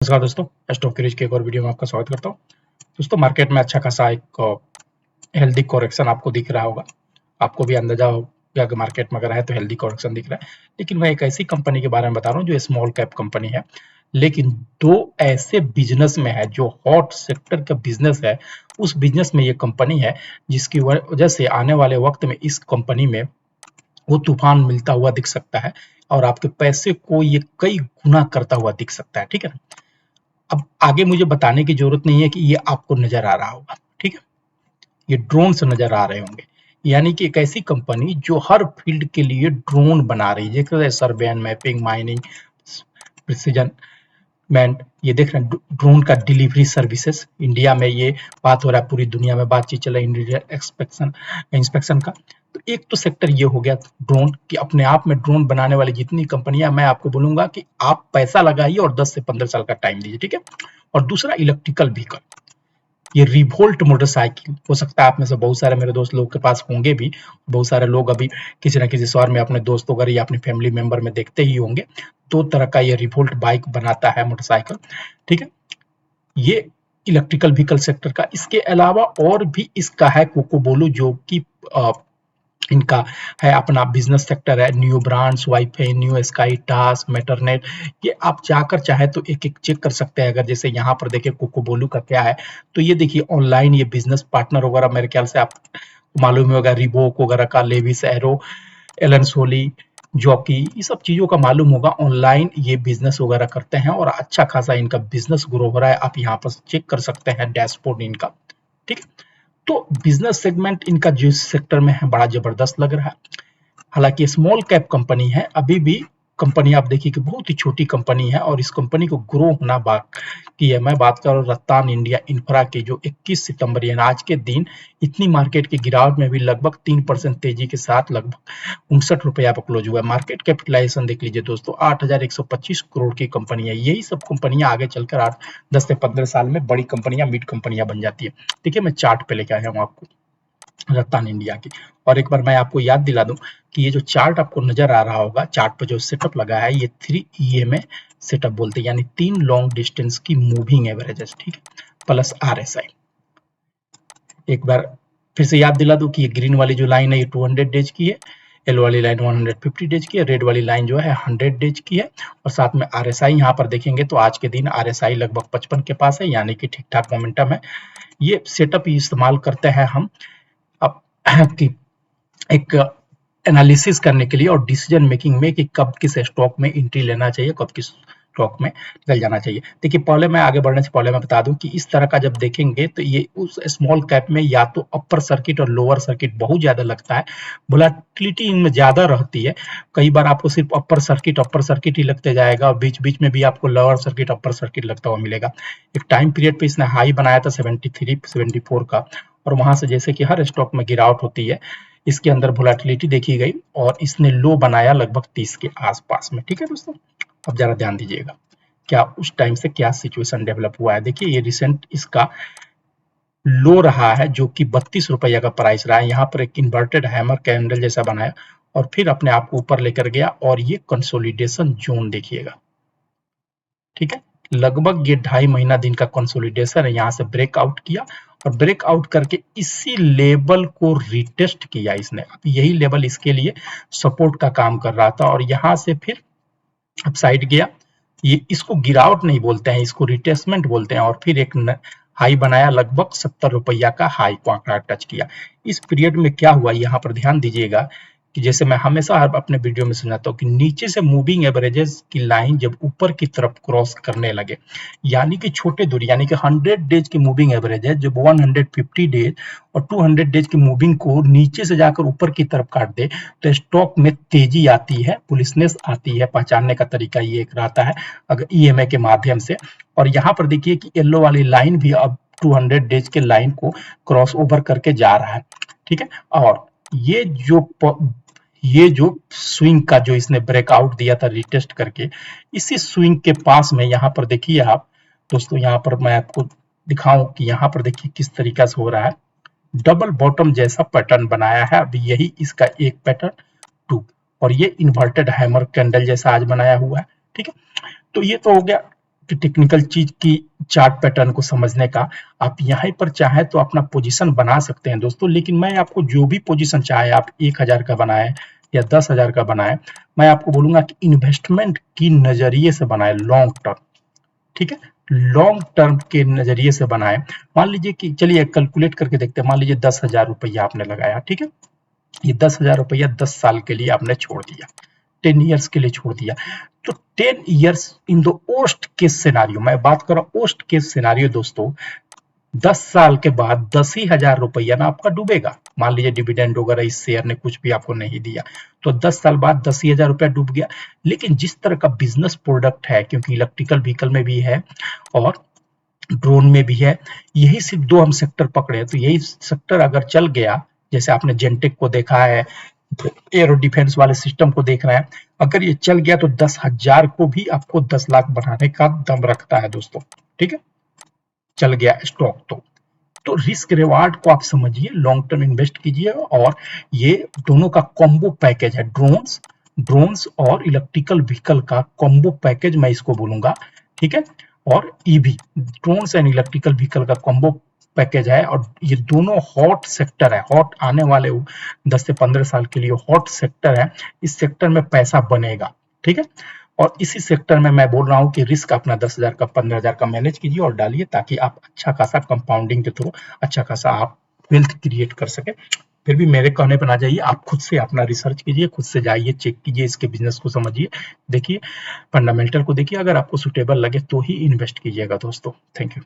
नमस्कार दोस्तों, stock craze के एक और वीडियो में आपका स्वागत करता हूं। दोस्तों, मार्केट में अच्छा खासा एक हेल्दी करेक्शन आपको दिख रहा होगा। आपको भी अंदाजा हो गया कि मार्केट में अगर है तो हेल्दी करेक्शन दिख रहा है। लेकिन मैं एक ऐसी कंपनी के बारे में बता रहा हूं जो स्मॉल कैप कंपनी है, लेकिन दो ऐसे बिजनेस में है जो हॉट सेक्टर का बिजनेस है। उस बिजनेस में ये कंपनी है जिसकी वजह से आने वाले वक्त में इस कंपनी में वो तूफान मिलता हुआ दिख सकता है और आपके पैसे को ये कई गुना करता हुआ दिख सकता है। ठीक है ना? अब आगे मुझे बताने की जरूरत नहीं है कि ये आपको नजर आ रहा होगा। ठीक है, ये ड्रोन से नजर आ रहे होंगे। यानी कि एक ऐसी कंपनी जो हर फील्ड के लिए ड्रोन बना रही है, जैसे सर्वेन, मैपिंग, माइनिंग, प्रिसीजन मैंट। ये देख रहे हैं ड्रोन का डिलीवरी सर्विसेज। इंडिया में ये बात हो रहा है, पूरी दुनिया में बातचीत चल रही है इंडिया इंस्पेक्शन का। तो एक तो सेक्टर ये हो गया ड्रोन, कि अपने आप में ड्रोन बनाने वाली जितनी कंपनियां, मैं आपको बोलूंगा कि आप पैसा लगाइए और 10 से 15 साल का टाइम दीजिए। ठीक है। और दूसरा इलेक्ट्रिकल व्हीकल, ये रिवोल्ट मोटरसाइकिल। हो सकता है आप में से बहुत सारे मेरे दोस्त लोग के पास होंगे भी। बहुत सारे लोग अभी किसी न किसी शहर में अपने दोस्तों वगैरह या अपने फैमिली मेंबर में देखते ही होंगे। दो तरह का ये रिवोल्ट बाइक बनाता है, मोटरसाइकिल। ठीक है, ये इलेक्ट्रिकल व्हीकल सेक्टर का। इसके अलावा और भी इसका है कोकोबोलो, जो कि इनका है अपना बिजनेस सेक्टर है। New brands, wifi, new sky, task, मेटरनेट। ये आप जाकर चाहे तो एक एक चेक कर सकते हैं। अगर जैसे यहाँ पर देखें कोकोबोलू का क्या है, तो ये देखिए ऑनलाइन ये बिजनेस पार्टनर वगैरह, मेरे ख्याल से आप मालूम ही होगा, रिबोक वगैरह का, Levi's Arrow, Allen Solly, Jockey, ये सब चीजों का मालूम होगा। ऑनलाइन ये बिजनेस वगैरह करते हैं और अच्छा खासा इनका बिजनेस ग्रो हो रहा है। आप यहाँ पर चेक कर सकते हैं डैशबोर्ड इनका। ठीक है, तो बिजनेस सेगमेंट इनका जिस सेक्टर में है बड़ा जबरदस्त लग रहा है। हालांकि स्मॉल कैप कंपनी है, अभी भी कंपनी आप देखिए कि बहुत ही छोटी कंपनी है और इस कंपनी को ग्रो होना बाकी है। मैं बात कर रहा हूँ रत्तान इंडिया इंफ्रा की, जो 21 सितंबर यानी आज के दिन इतनी मार्केट की गिरावट में भी लगभग 3% तेजी के साथ लगभग 59 रुपया पर क्लोज हुआ है। मार्केट कैपिटलाइजेशन देख लीजिए दोस्तों, 8,125 करोड़ की कंपनी है। यही सब कंपनियां आगे चलकर 10 से 15 साल में बड़ी कंपनियां, मिड कंपनियां बन जाती है। देखिए, मैं चार्ट पे लेके आया हूँ आपको रत्तान इंडिया की। और एक बार मैं आपको याद दिला दूं कि ये जो चार्ट आपको नजर आ रहा होगा, चार्ट पर जो सेटअप लगा है, ये 3 EMA सेटअप बोलते हैं, यानी 3 लॉन्ग डिस्टेंस की मूविंग एवरेजेस। ठीक है, प्लस RSI। एक बार फिर से याद दिला दूं कि ये ग्रीन वाली जो लाइन है ये 200 डेज की है, येलो वाली लाइन 150 डेज की है, रेड वाली लाइन जो है 100 डेज की है। और साथ में RSI यहाँ पर देखेंगे तो आज के दिन RSI लगभग 55 के पास है, यानी कि ठीक ठाक मोमेंटम है। ये सेटअप इस्तेमाल करते हैं हम अब कि एक एनालिसिस करने के लिए और डिसीजन मेकिंग में कि कब किस स्टॉक में एंट्री लेना चाहिए, कब किस स्टॉक में निकल जाना चाहिए। देखिए, पहले मैं आगे बढ़ने से पहले मैं बता दूं कि इस तरह का जब देखेंगे तो ये उस स्मॉल कैप में या तो अपर सर्किट और लोअर सर्किट बहुत ज्यादा लगता है, वोलेटिलिटी इनमें ज्यादा रहती है। कई बार आपको सिर्फ अपर सर्किट ही लगते जाएगा और बीच बीच में भी आपको लोअर सर्किट, अपर सर्किट लगता हुआ मिलेगा। एक टाइम पीरियड पे इसने हाई बनाया था 73 74 का, और वहां से जैसे कि हर स्टॉक में गिरावट होती है, इसके अंदर वोलेटिलिटी देखी गई और इसने लो बनाया लगभग 30 के आसपास में। ठीक है दोस्तों, अब जरा ध्यान दीजिएगा क्या उस टाइम से क्या सिचुएशन डेवलप हुआ है। देखिए, ये रिसेंट इसका लो रहा है जो कि 32 रुपया का प्राइस रहा है। यहाँ पर एक इन्वर्टेड हैमर कैंडल जैसा बनाया और फिर अपने आप को ऊपर लेकर गया और ये कंसोलिडेशन जोन देखिएगा। ठीक है, लगभग ये 2.5 महीना दिन का कंसोलिडेशन है। यहाँ से ब्रेकआउट किया और ब्रेकआउट करके इसी लेवल को रिटेस्ट किया इसने। अब यही लेवल इसके लिए सपोर्ट का काम कर रहा था और यहाँ से फिर अपसाइड गया। ये इसको गिरावट नहीं बोलते हैं, इसको रिटेस्टमेंट बोलते हैं। और फिर एक हाई बनाया, लगभग 70 रुपया का हाई को आंकड़ा टच किया। इस पीरियड में क्या हुआ यहाँ पर ध्यान दीजिएगा कि जैसे मैं हमेशा अपने वीडियो में समझाता हूँ कि नीचे से मूविंग एवरेजेस की लाइन जब ऊपर की तरफ क्रॉस करने लगे, यानी कि छोटे दूरी, यानी कि 100 डेज की मूविंग एवरेज है, जब 150 डेज और 200 डेज की मूविंग को नीचे से जाकर ऊपर की तरफ काट दे तो स्टॉक में तेजी आती है, बुलिशनेस आती है। पहचानने का तरीका ये एक रहता है अगर EMA के माध्यम से। और यहाँ पर देखिए कि येलो वाली लाइन भी अब 200 डेज के लाइन को क्रॉस ओवर करके जा रहा है। ठीक है, और ये जो स्विंग का जो इसने ब्रेकआउट दिया था रिटेस्ट करके, इसी स्विंग के पास में यहाँ पर देखिए आप दोस्तों, यहाँ पर मैं आपको दिखाऊं कि यहाँ पर देखिए किस तरीका से हो रहा है। डबल बॉटम जैसा पैटर्न बनाया है, अभी यही इसका एक पैटर्न 2, और ये इन्वर्टेड हैमर कैंडल जैसा आज बनाया हुआ है। ठीक है, तो ये तो हो गया टेक्निकल चीज की चार्ट पैटर्न को समझने का, आप यहाँ पर चाहे तो अपना पोजीशन बना सकते हैं दोस्तों। लेकिन मैं आपको जो भी पोजीशन चाहे आप 1000 का बनाए या 10,000 का बनाए, मैं आपको बोलूंगा कि इन्वेस्टमेंट की नजरिए से बनाए, लॉन्ग टर्म। ठीक है, लॉन्ग टर्म के नजरिए से बनाए। मान लीजिए कि चलिए कैलकुलेट करके देखते हैं, मान लीजिए 10,000 रुपया आपने लगाया, ठीक है, ये 10,000 रुपया 10 साल के लिए आपने छोड़ दिया, 10 ईयर्स के लिए छोड़ दिया। तो 10 years in the worst case scenario, मैं बात कर रहा हूं वर्स्ट केस सिनेरियो दोस्तों, 10 साल के बाद 10,000 रुपया ना आपका डूबेगा। मान लीजिए डिविडेंड वगैरह इस शेयर ने कुछ भी आपको नहीं दिया, तो 10 साल बाद 10,000 रुपया डूब गया। लेकिन जिस तरह का बिजनेस प्रोडक्ट है, क्योंकि इलेक्ट्रिकल व्हीकल में भी है और ड्रोन में भी है, यही सिर्फ दो हम सेक्टर पकड़े हैं, तो यही सेक्टर अगर चल गया, जैसे आपने जेनटेक को देखा है, एरो डिफेंस वाले सिस्टम को देख रहे हैं, अगर ये चल गया तो 10,000 को भी आपको 10 लाख बनाने का दम रखता है दोस्तों। ठीक है, चल गया स्टॉक तो रिस्क रिवार्ड को आप समझिए, लॉन्ग टर्म इन्वेस्ट कीजिए। और ये दोनों का कॉम्बो पैकेज है, ड्रोन्स और इलेक्ट्रिकल व्हीकल का कॉम्बो पैकेज मैं इसको बोलूंगा। ठीक है, और EV, drones and electrical vehicle का कॉम्बो पैकेज है। और ये दोनों हॉट सेक्टर है, हॉट आने वाले 10 से 15 साल के लिए हॉट सेक्टर है। इस सेक्टर में पैसा बनेगा। ठीक है, और इसी सेक्टर में मैं बोल रहा हूँ कि रिस्क अपना 10,000 का 15,000 का मैनेज कीजिए और डालिए, ताकि आप अच्छा खासा कंपाउंडिंग के थ्रू अच्छा खासा आप वेल्थ क्रिएट कर सके। फिर भी मेरे कहने पर ना जाइए, आप खुद से अपना रिसर्च कीजिए, खुद से जाइए, चेक कीजिए, इसके बिजनेस को समझिए, देखिए फंडामेंटल को देखिए, अगर आपको सुटेबल लगे तो ही इन्वेस्ट कीजिएगा दोस्तों। Thank you.